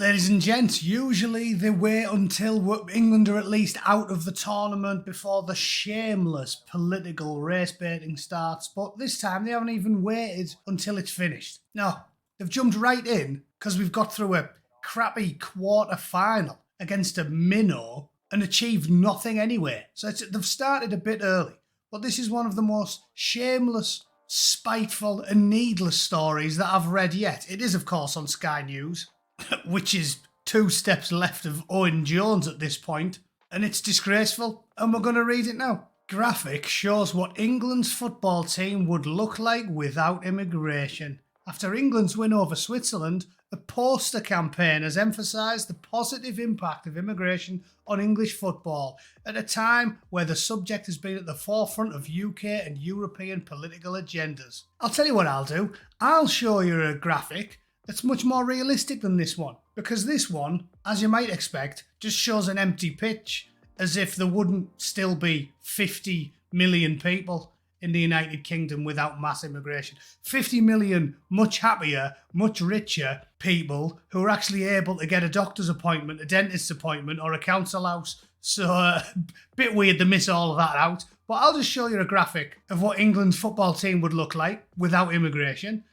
Ladies and gents, usually they wait until England are at least out of the tournament before the shameless political race baiting starts, but this time they haven't even waited until it's finished. No, they've jumped right in because we've got through a crappy quarter final against a minnow and achieved nothing anyway. So they've started a bit early, but this is one of the most shameless, spiteful and needless stories that I've read yet. It is, of course, on Sky News, which is 2 steps left of Owen Jones at this point, and it's disgraceful, and we're going to read it now. Graphic shows what England's football team would look like without immigration. After England's win over Switzerland, a poster campaign has emphasised the positive impact of immigration on English football at a time where the subject has been at the forefront of UK and European political agendas. I'll tell you what I'll do. I'll show you a graphic that's much more realistic than this one, because this one, as you might expect, just shows an empty pitch, as if there wouldn't still be 50 million people in the United Kingdom without mass immigration. 50 million much happier, much richer people who are actually able to get a doctor's appointment, a dentist's appointment, or a council house. So, a bit weird to miss all of that out. But I'll just show you a graphic of what England's football team would look like without immigration.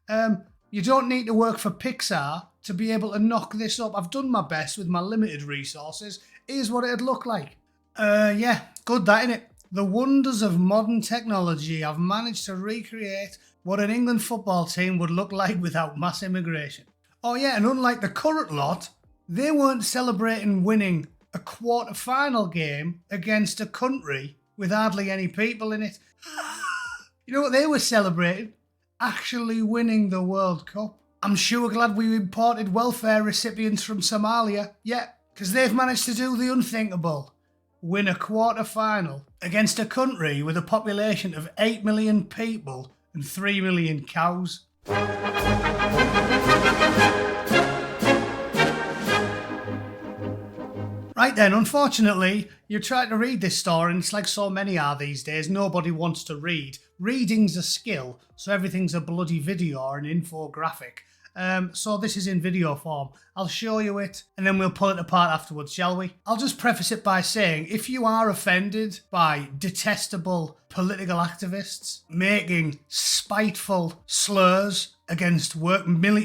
You don't need to work for Pixar to be able to knock this up. I've done my best with my limited resources. Here's what it'd look like. Yeah, good that, innit? The wonders of modern technology have managed to recreate what an England football team would look like without mass immigration. Oh yeah, and unlike the current lot, they weren't celebrating winning a quarter-final game against a country with hardly any people in it. You know what they were celebrating? Actually winning the World Cup. I'm sure glad we imported welfare recipients from Somalia. Yeah, because they've managed to do the unthinkable. Win a quarter-final against a country with a population of 8 million people and 3 million cows. Right then, unfortunately, you try to read this story and it's like so many are these days, nobody wants to read. Reading's a skill, so everything's a bloody video or an infographic. So this is in video form. I'll show you it and then we'll pull it apart afterwards, shall we? I'll just preface it by saying, if you are offended by detestable political activists making spiteful slurs against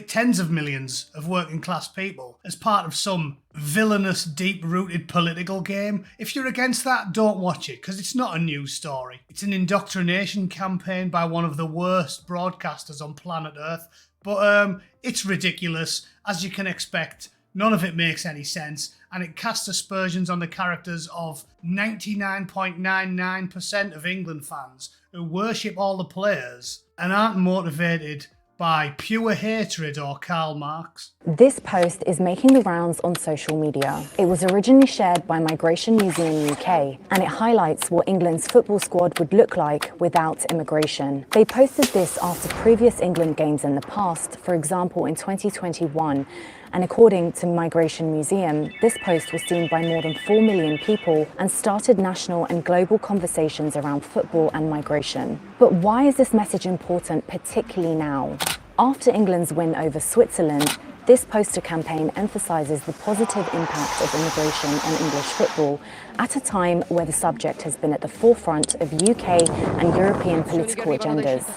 tens of millions of working class people as part of some villainous, deep-rooted political game, if you're against that, don't watch it, because it's not a news story. It's an indoctrination campaign by one of the worst broadcasters on planet Earth. But it's ridiculous, as you can expect. None of it makes any sense, and it casts aspersions on the characters of 99.99% of England fans who worship all the players and aren't motivated by pure hatred or Karl Marx. This post is making the rounds on social media. It was originally shared by Migration Museum UK, and it highlights what England's football squad would look like without immigration. They posted this after previous England games in the past, for example in 2021, and according to Migration Museum, this post was seen by more than 4 million people and started national and global conversations around football and migration. But why is this message important, particularly now? After England's win over Switzerland, this poster campaign emphasises the positive impact of immigration on English football at a time where the subject has been at the forefront of UK and European political agendas.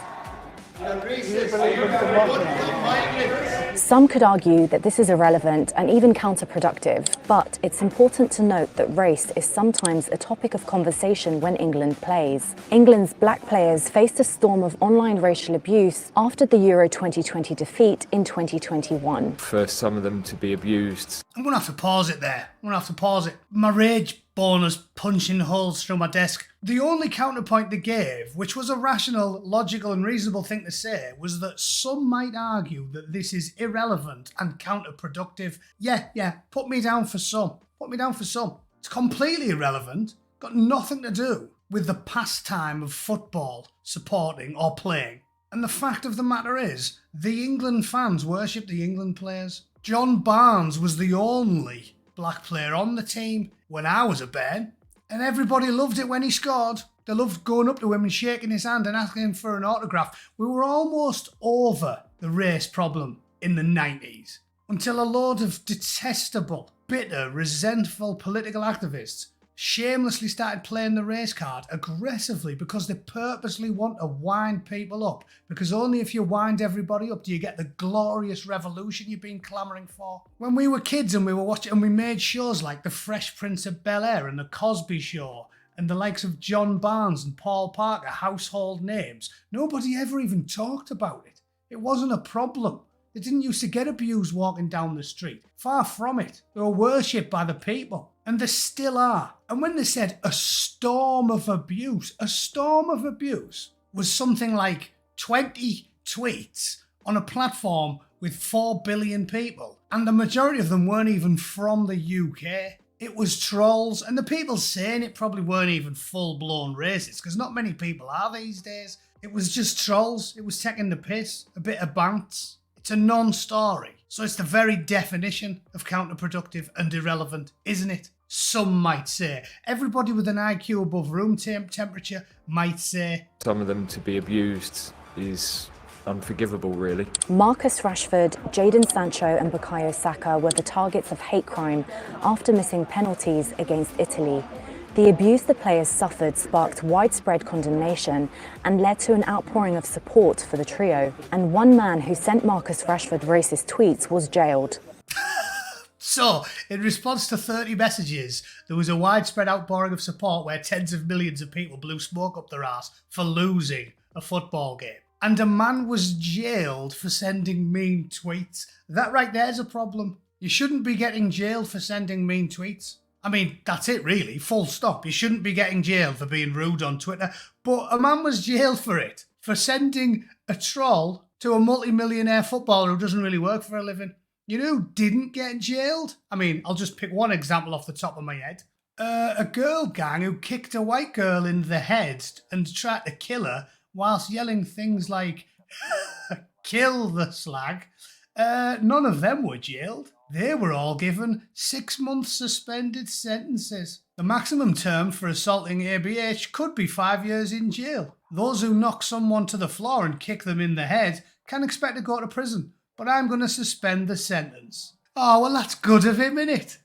Some could argue that this is irrelevant and even counterproductive, but it's important to note that race is sometimes a topic of conversation when England plays. England's black players faced a storm of online racial abuse after the Euro 2020 defeat in 2021. For some of them to be abused. I'm going to have to pause it there. My rage boners punching holes through my desk. The only counterpoint they gave, which was a rational, logical and reasonable thing to say, was that some might argue that this is irrelevant and counterproductive. Yeah, put me down for some. It's completely irrelevant, got nothing to do with the pastime of football, supporting or playing. And the fact of the matter is, the England fans worship the England players. John Barnes was the only black player on the team when I was a bairn, and everybody loved it when he scored. They loved going up to him and shaking his hand and asking him for an autograph. We were almost over the race problem in the 90s. Until a load of detestable, bitter, resentful political activists shamelessly started playing the race card aggressively because they purposely want to wind people up, because only if you wind everybody up do you get the glorious revolution you've been clamouring for. When we were kids and we were watching and we made shows like The Fresh Prince of Bel-Air and The Cosby Show and the likes of John Barnes and Paul Parker, household names, nobody ever even talked about it. It wasn't a problem. They didn't used to get abused walking down the street. Far from it. They were worshipped by the people. And they still are. And when they said a storm of abuse was something like 20 tweets on a platform with 4 billion people. And the majority of them weren't even from the UK. It was trolls. And the people saying it probably weren't even full-blown racists, because not many people are these days. It was just trolls. It was taking the piss. A bit of bounce. It's a non-story, so it's the very definition of counterproductive and irrelevant, isn't it? Some might say. Everybody with an IQ above room temperature might say. Some of them to be abused is unforgivable, really. Marcus Rashford, Jadon Sancho and Bukayo Saka were the targets of hate crime after missing penalties against Italy. The abuse the players suffered sparked widespread condemnation and led to an outpouring of support for the trio. And one man who sent Marcus Rashford racist tweets was jailed. So, in response to 30 messages, there was a widespread outpouring of support where tens of millions of people blew smoke up their arse for losing a football game. And a man was jailed for sending mean tweets. That right there's a problem. You shouldn't be getting jailed for sending mean tweets. I mean, that's it really, full stop. You shouldn't be getting jailed for being rude on Twitter. But a man was jailed for it, for sending a troll to a multi-millionaire footballer who doesn't really work for a living. You know who didn't get jailed? I mean, I'll just pick one example off the top of my head. A girl gang who kicked a white girl in the head and tried to kill her whilst yelling things like, kill the slag. None of them were jailed. They were all given 6-month suspended sentences. The maximum term for assaulting ABH could be 5 years in jail. Those who knock someone to the floor and kick them in the head can expect to go to prison, but I'm going to suspend the sentence. Oh, well, that's good of him, innit?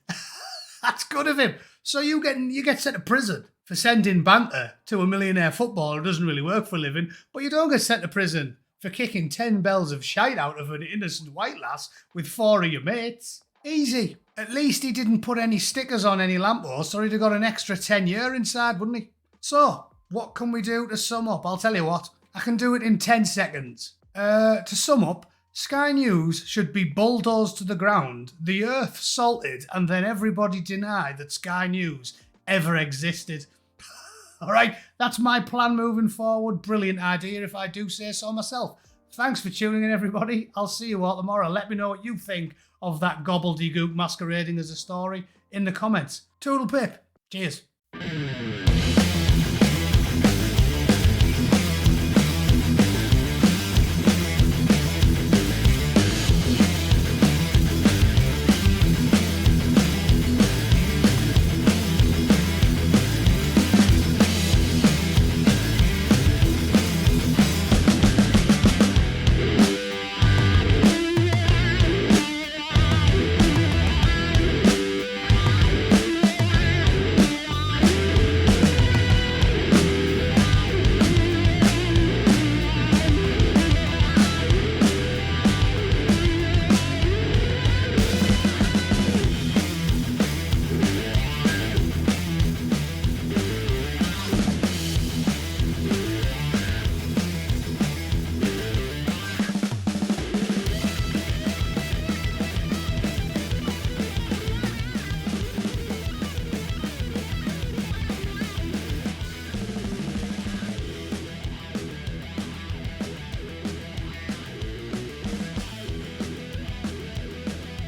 That's good of him. So you get sent to prison for sending banter to a millionaire footballer who doesn't really work for a living, but you don't get sent to prison for kicking 10 bells of shite out of an innocent white lass with 4 of your mates. Easy. At least he didn't put any stickers on any lampposts, or he'd have got an extra 10 year inside, wouldn't he? So, what can we do to sum up? I'll tell you what, I can do it in 10 seconds. To sum up, Sky News should be bulldozed to the ground, the earth salted, and then everybody deny that Sky News ever existed. Alright, that's my plan moving forward. Brilliant idea if I do say so myself. Thanks for tuning in, everybody. I'll see you all tomorrow. Let me know what you think of that gobbledygook masquerading as a story in the comments. Toodle pip. Cheers.